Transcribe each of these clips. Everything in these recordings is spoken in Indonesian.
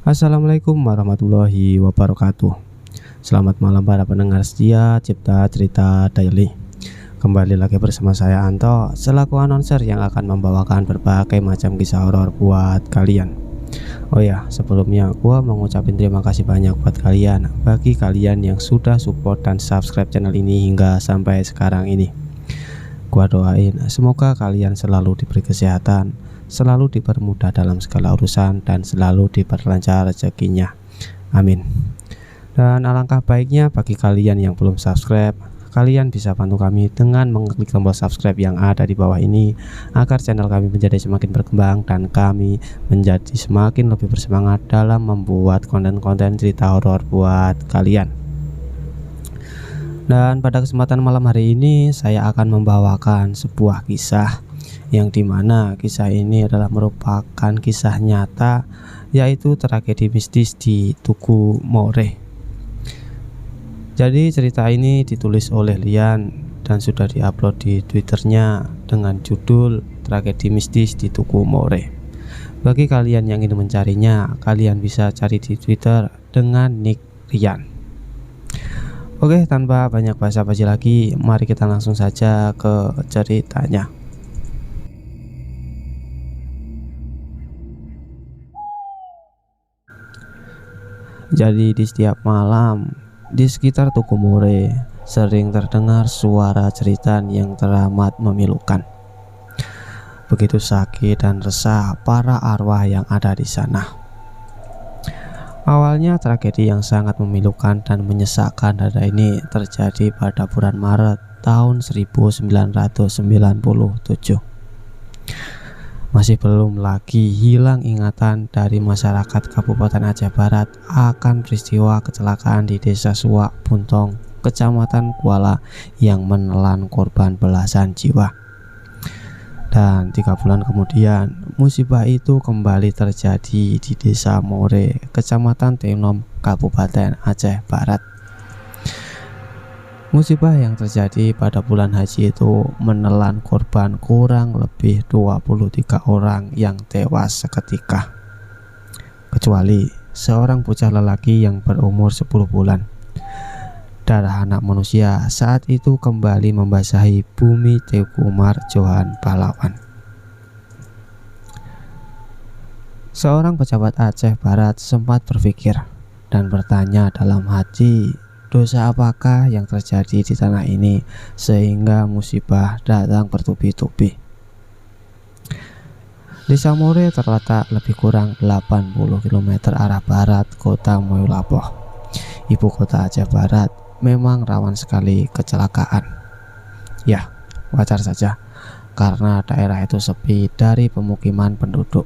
Assalamualaikum warahmatullahi wabarakatuh. Selamat malam para pendengar setia Cipta Cerita Daily. Kembali lagi bersama saya Anto, selaku announcer yang akan membawakan berbagai macam kisah horor buat kalian. Oh ya, sebelumnya gua mau ngucapin terima kasih banyak buat kalian, bagi kalian yang sudah support dan subscribe channel ini hingga sampai sekarang ini. Gua doain semoga kalian selalu diberi kesehatan, selalu dipermudah dalam segala urusan, dan selalu diperlancar rezekinya. Amin. Dan alangkah baiknya bagi kalian yang belum subscribe, kalian bisa bantu kami dengan mengklik tombol subscribe yang ada di bawah ini, agar channel kami menjadi semakin berkembang dan kami menjadi semakin lebih bersemangat dalam membuat konten-konten cerita horor buat kalian. Dan pada kesempatan malam hari ini saya akan membawakan sebuah kisah yang dimana kisah ini adalah merupakan kisah nyata, yaitu tragedi mistis di Tugu More. Jadi cerita ini ditulis oleh Lian dan sudah diupload di Twitternya dengan judul Tragedi Mistis di Tugu More. Bagi kalian yang ingin mencarinya, kalian bisa cari di Twitter dengan nick Lian. Oke, tanpa banyak basa-basi lagi, mari kita langsung saja ke ceritanya. Jadi di setiap malam di sekitar Tugu More sering terdengar suara jeritan yang teramat memilukan. Begitu sakit dan resah para arwah yang ada di sana. Awalnya tragedi yang sangat memilukan dan menyesakkan dada ini terjadi pada bulan Maret tahun 1997. Masih belum lagi hilang ingatan dari masyarakat Kabupaten Aceh Barat akan peristiwa kecelakaan di Desa Suak Buntong, Kecamatan Kuala, yang menelan korban belasan jiwa. Dan 3 bulan kemudian musibah itu kembali terjadi di Desa More, Kecamatan Tenom, Kabupaten Aceh Barat. Musibah yang terjadi pada bulan haji itu menelan korban kurang lebih 23 orang yang tewas seketika, kecuali seorang bocah lelaki yang berumur 10 bulan. Darah anak manusia saat itu kembali membasahi bumi Teguh Marjohan Pahlawan. Seorang pejabat Aceh Barat sempat berpikir dan bertanya dalam hati, dosa apakah yang terjadi di tanah ini sehingga musibah datang bertubi-tubi. Desa More terletak lebih kurang 80 km arah barat kota Moyolapoh, ibu kota Aceh Barat. Memang rawan sekali kecelakaan. Ya, wajar saja karena daerah itu sepi dari pemukiman penduduk.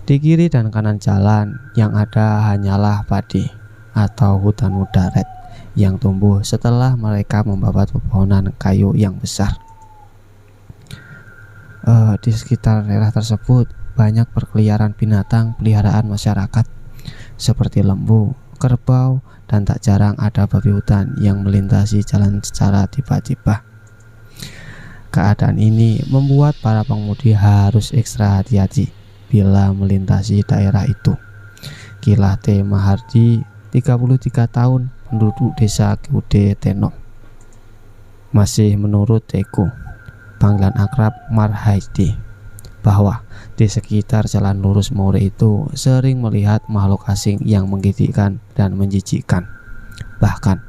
Di kiri dan kanan jalan yang ada hanyalah padi atau hutan mudarat yang tumbuh setelah mereka membabat pepohonan kayu yang besar. Di sekitar daerah tersebut banyak berkeliaran binatang peliharaan masyarakat seperti lembu, kerbau, dan tak jarang ada babi hutan yang melintasi jalan secara tiba-tiba. Keadaan ini membuat para pengemudi harus ekstra hati-hati bila melintasi daerah itu. Kilah T. Mahardi, 33 tahun, penduduk desa Kude Tenom, masih menurut Teguh, panggilan akrab Marhaidi, bahwa di sekitar jalan lurus More itu sering melihat makhluk asing yang menggigitkan dan menjijikkan. Bahkan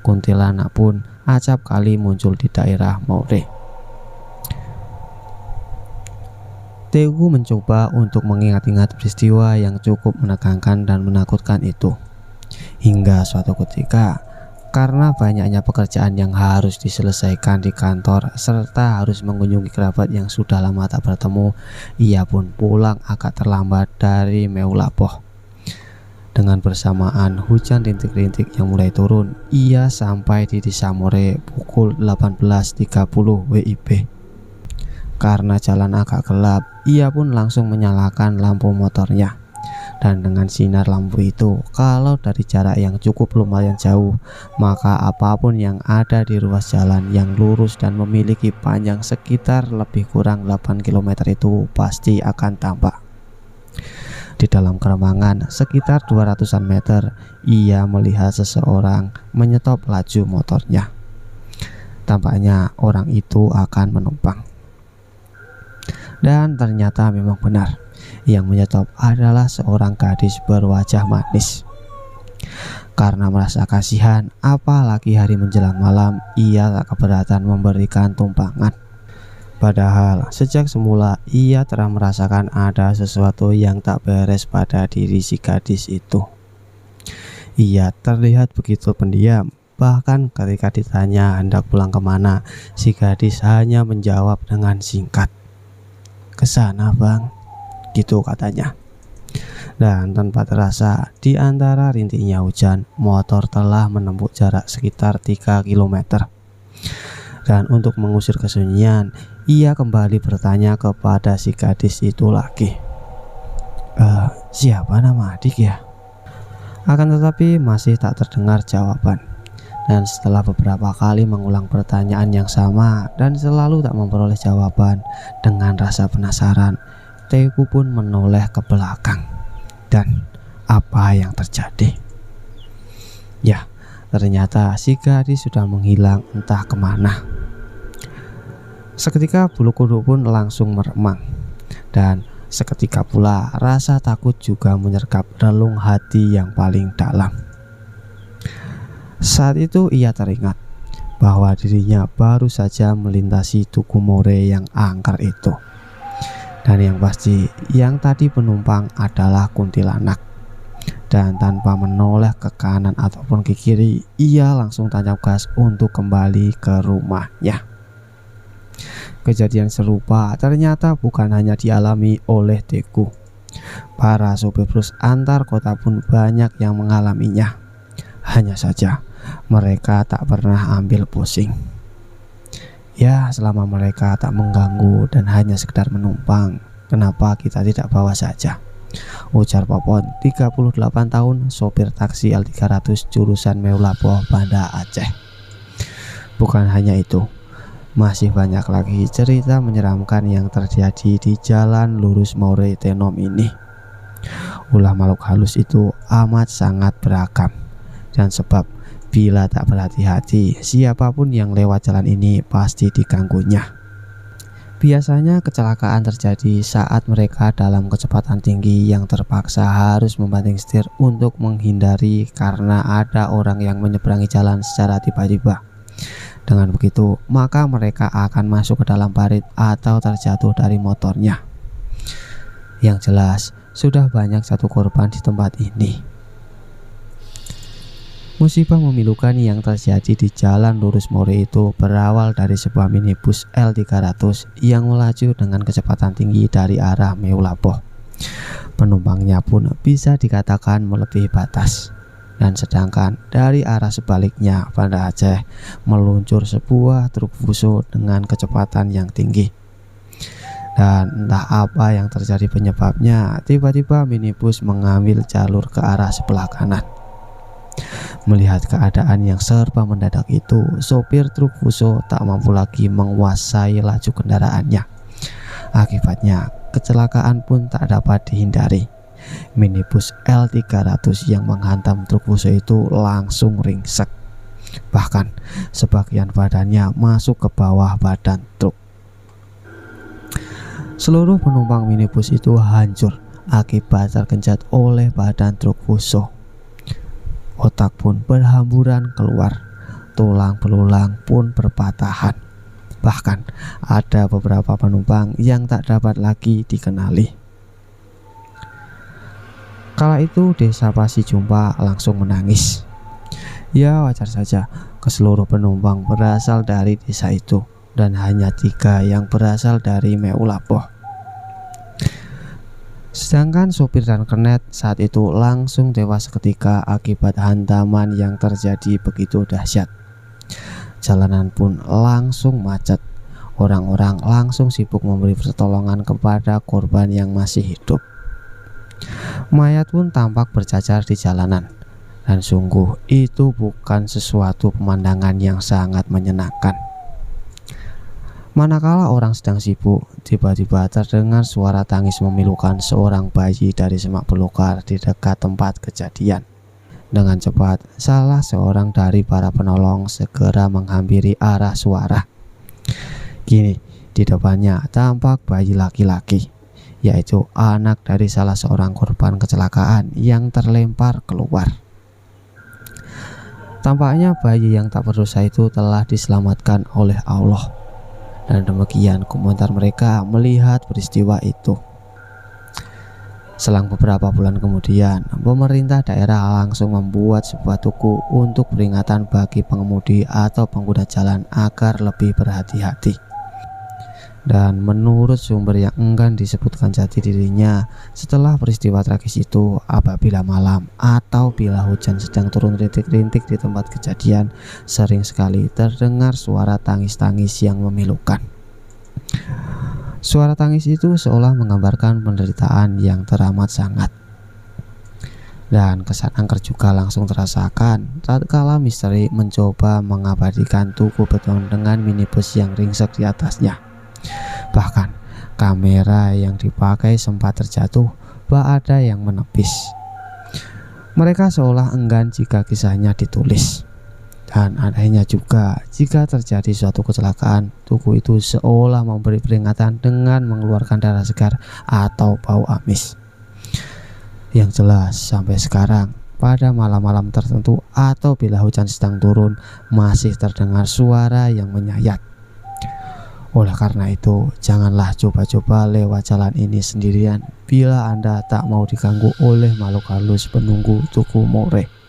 kuntilanak pun acap kali muncul di daerah More. Teguh mencoba untuk mengingat-ingat peristiwa yang cukup menegangkan dan menakutkan itu. Hingga suatu ketika, karena banyaknya pekerjaan yang harus diselesaikan di kantor serta harus mengunjungi kerabat yang sudah lama tak bertemu, ia pun pulang agak terlambat dari Moyolapoh. Dengan bersamaan hujan rintik-rintik yang mulai turun, ia sampai di Desa More pukul 18.30 WIB. Karena jalan agak gelap, ia pun langsung menyalakan lampu motornya. Dan dengan sinar lampu itu, kalau dari jarak yang cukup lumayan jauh, maka apapun yang ada di ruas jalan yang lurus dan memiliki panjang sekitar lebih kurang 8 km itu pasti akan tampak. Di dalam keremangan sekitar 200-an meter, ia melihat seseorang menyetop laju motornya. Tampaknya orang itu akan menumpang. Dan ternyata memang benar, yang menyetop adalah seorang gadis berwajah manis. Karena merasa kasihan, apalagi hari menjelang malam, ia tak keberatan memberikan tumpangan. Padahal sejak semula ia telah merasakan ada sesuatu yang tak beres pada diri si gadis itu. Ia terlihat begitu pendiam, bahkan ketika ditanya hendak pulang kemana, si gadis hanya menjawab dengan singkat, "Kesana bang," gitu katanya. Dan tanpa terasa, di antara rintiknya hujan, motor telah menempuh jarak sekitar 3 km. Dan untuk mengusir kesunyian, ia kembali bertanya kepada si gadis itu lagi, "Siapa nama adik ya?" Akan tetapi masih tak terdengar jawaban. Dan setelah beberapa kali mengulang pertanyaan yang sama dan selalu tak memperoleh jawaban, dengan rasa penasaran, Teguh pun menoleh ke belakang. Dan apa yang terjadi? Ya, ternyata si gadis sudah menghilang entah kemana. Seketika bulu kuduk pun langsung meremang, dan seketika pula rasa takut juga menyergap relung hati yang paling dalam. Saat itu ia teringat bahwa dirinya baru saja melintasi Tugu More yang angker itu. Dan yang pasti, yang tadi penumpang adalah kuntilanak. Dan tanpa menoleh ke kanan ataupun ke kiri, ia langsung tancap gas untuk kembali ke rumahnya. Kejadian serupa ternyata bukan hanya dialami oleh Teguh. Para sopir bus antar kota pun banyak yang mengalaminya. Hanya saja mereka tak pernah ambil pusing. Ya, selama mereka tak mengganggu dan hanya sekedar menumpang, kenapa kita tidak bawa saja? Ujar Popon, 38 tahun, sopir taksi L300 jurusan Meulaboh, Banda Aceh. Bukan hanya itu, masih banyak lagi cerita menyeramkan yang terjadi di jalan lurus More Tenom ini. Ulah makhluk halus itu amat sangat beragam, dan sebab bila tak berhati-hati, siapapun yang lewat jalan ini pasti diganggunya. Biasanya kecelakaan terjadi saat mereka dalam kecepatan tinggi yang terpaksa harus membanting setir untuk menghindari karena ada orang yang menyeberangi jalan secara tiba-tiba. Dengan begitu, maka mereka akan masuk ke dalam parit atau terjatuh dari motornya. Yang jelas, sudah banyak satu korban di tempat ini. Musibah memilukan yang terjadi di jalan lurus More itu berawal dari sebuah minibus L300 yang melaju dengan kecepatan tinggi dari arah Meulaboh. Penumpangnya pun bisa dikatakan melebihi batas. Dan sedangkan dari arah sebaliknya, Banda Aceh, meluncur sebuah truk fuso dengan kecepatan yang tinggi. Dan entah apa yang terjadi penyebabnya, tiba-tiba minibus mengambil jalur ke arah sebelah kanan. Melihat keadaan yang serba mendadak itu, sopir truk fuso tak mampu lagi menguasai laju kendaraannya. Akibatnya, kecelakaan pun tak dapat dihindari. Minibus L300 yang menghantam truk fuso itu langsung ringsek. Bahkan sebagian badannya masuk ke bawah badan truk. Seluruh penumpang minibus itu hancur akibat tergenjat oleh badan truk fuso. Otak pun berhamburan keluar, tulang belulang pun berpatahan. Bahkan ada beberapa penumpang yang tak dapat lagi dikenali. Kala itu Desa Pasijumpa langsung menangis. Ya, wajar saja, keseluruh penumpang berasal dari desa itu dan hanya 3 yang berasal dari Meulaboh. Sedangkan sopir dan kernet saat itu langsung tewas seketika akibat hantaman yang terjadi begitu dahsyat. Jalanan pun langsung macet. Orang-orang langsung sibuk memberi pertolongan kepada korban yang masih hidup. Mayat pun tampak bercacar di jalanan, dan sungguh itu bukan sesuatu pemandangan yang sangat menyenangkan. Manakala orang sedang sibuk, tiba-tiba terdengar suara tangis memilukan seorang bayi dari semak belukar di dekat tempat kejadian. Dengan cepat, salah seorang dari para penolong segera menghampiri arah suara. Kini, di depannya tampak bayi laki-laki, yaitu anak dari salah seorang korban kecelakaan yang terlempar keluar. Tampaknya bayi yang tak berdosa itu telah diselamatkan oleh Allah. Dan demikian komentar mereka melihat peristiwa itu. Selang beberapa bulan kemudian, pemerintah daerah langsung membuat sebuah tugu untuk peringatan bagi pengemudi atau pengguna jalan agar lebih berhati-hati. Dan menurut sumber yang enggan disebutkan jati dirinya, setelah peristiwa tragis itu, apabila malam atau bila hujan sedang turun rintik-rintik di tempat kejadian, sering sekali terdengar suara tangis-tangis yang memilukan. Suara tangis itu seolah menggambarkan penderitaan yang teramat sangat. Dan kesan angker juga langsung terasakan tatkala misteri mencoba mengabadikan tugu beton dengan minibus yang ringsek di atasnya. Bahkan kamera yang dipakai sempat terjatuh, bah ada yang menepis. Mereka seolah enggan jika kisahnya ditulis. Dan anehnya juga, jika terjadi suatu kecelakaan, tugu itu seolah memberi peringatan dengan mengeluarkan darah segar atau bau amis. Yang jelas sampai sekarang, pada malam-malam tertentu atau bila hujan sedang turun, masih terdengar suara yang menyayat. Oleh karena itu, janganlah coba-coba lewat jalan ini sendirian bila Anda tak mau diganggu oleh makhluk halus penunggu tugu more.